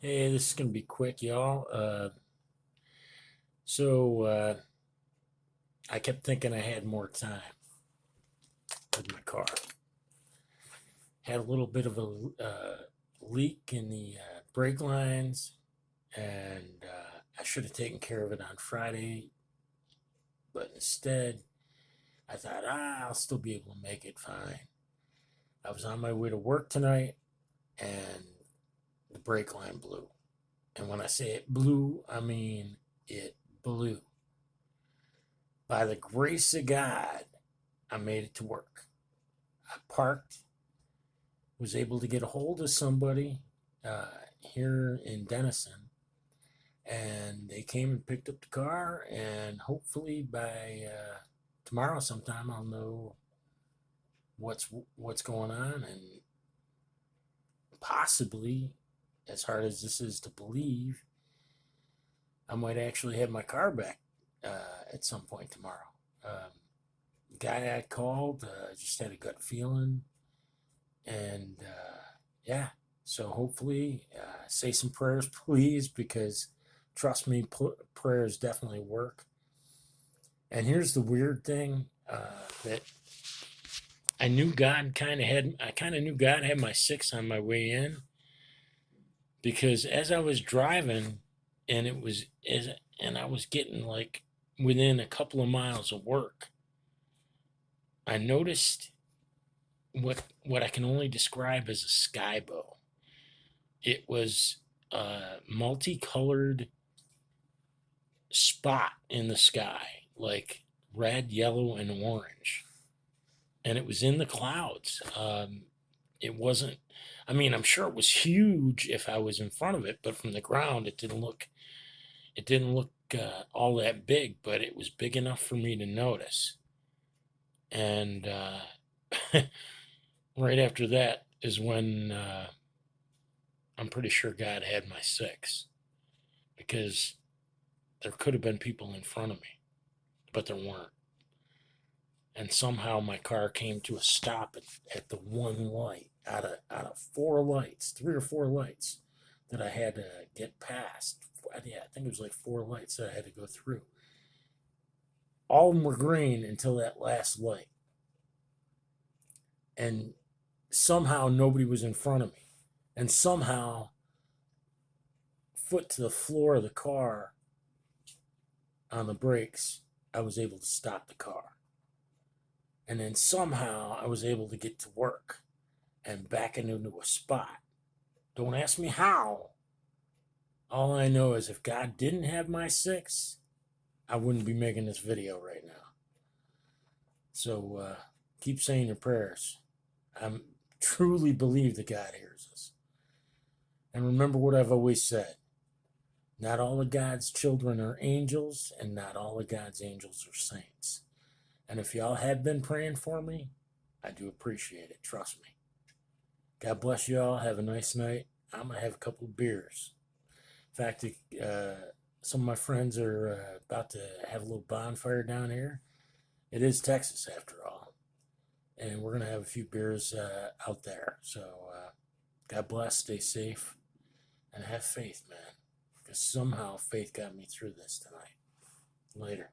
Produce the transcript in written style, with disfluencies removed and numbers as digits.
Hey, this is gonna be quick, y'all. So I kept thinking I had more time with my car. Had a little bit of a leak in the brake lines, and I should have taken care of it on Friday, but instead I thought, I'll still be able to make it fine. I was on my way to work tonight, and the brake line blew. And when I say it blew, I mean it blew. By the grace of God, I made it to work. I parked, was able to get a hold of somebody here in Denison, and they came and picked up the car. And hopefully by tomorrow sometime, I'll know what's going on, and possibly, as hard as this is to believe, I might actually have my car back at some point tomorrow. The guy I called just had a gut feeling, and yeah, so hopefully say some prayers, please, because trust me, prayers definitely work. And here's the weird thing, that I kind of knew God had my six on my way in, because as I was driving, and I was getting like within a couple of miles of work, I noticed what I can only describe as a sky bow. It was a multicolored spot in the sky, like red, yellow, and orange, and it was in the clouds. It wasn't. I mean, I'm sure it was huge if I was in front of it, but from the ground, it didn't look. It didn't look all that big, but it was big enough for me to notice. And right after that is when I'm pretty sure God had my six, because there could have been people in front of me, but there weren't. And somehow my car came to a stop at the one light out of four lights, three or four lights that I had to get past. Yeah, I think it was like four lights that I had to go through. All of them were green until that last light. And somehow nobody was in front of me. And somehow, foot to the floor of the car on the brakes, I was able to stop the car. And then somehow I was able to get to work and back into a spot. Don't ask me how. All I know is if God didn't have my six, I wouldn't be making this video right now. So keep saying your prayers. I truly believe that God hears us. And remember what I've always said. Not all of God's children are angels, and not all of God's angels are saints. And if y'all have been praying for me, I do appreciate it. Trust me. God bless you all. Have a nice night. I'm going to have a couple of beers. In fact, some of my friends are about to have a little bonfire down here. It is Texas, after all. And we're going to have a few beers out there. So God bless. Stay safe. And have faith, man. Because somehow faith got me through this tonight. Later.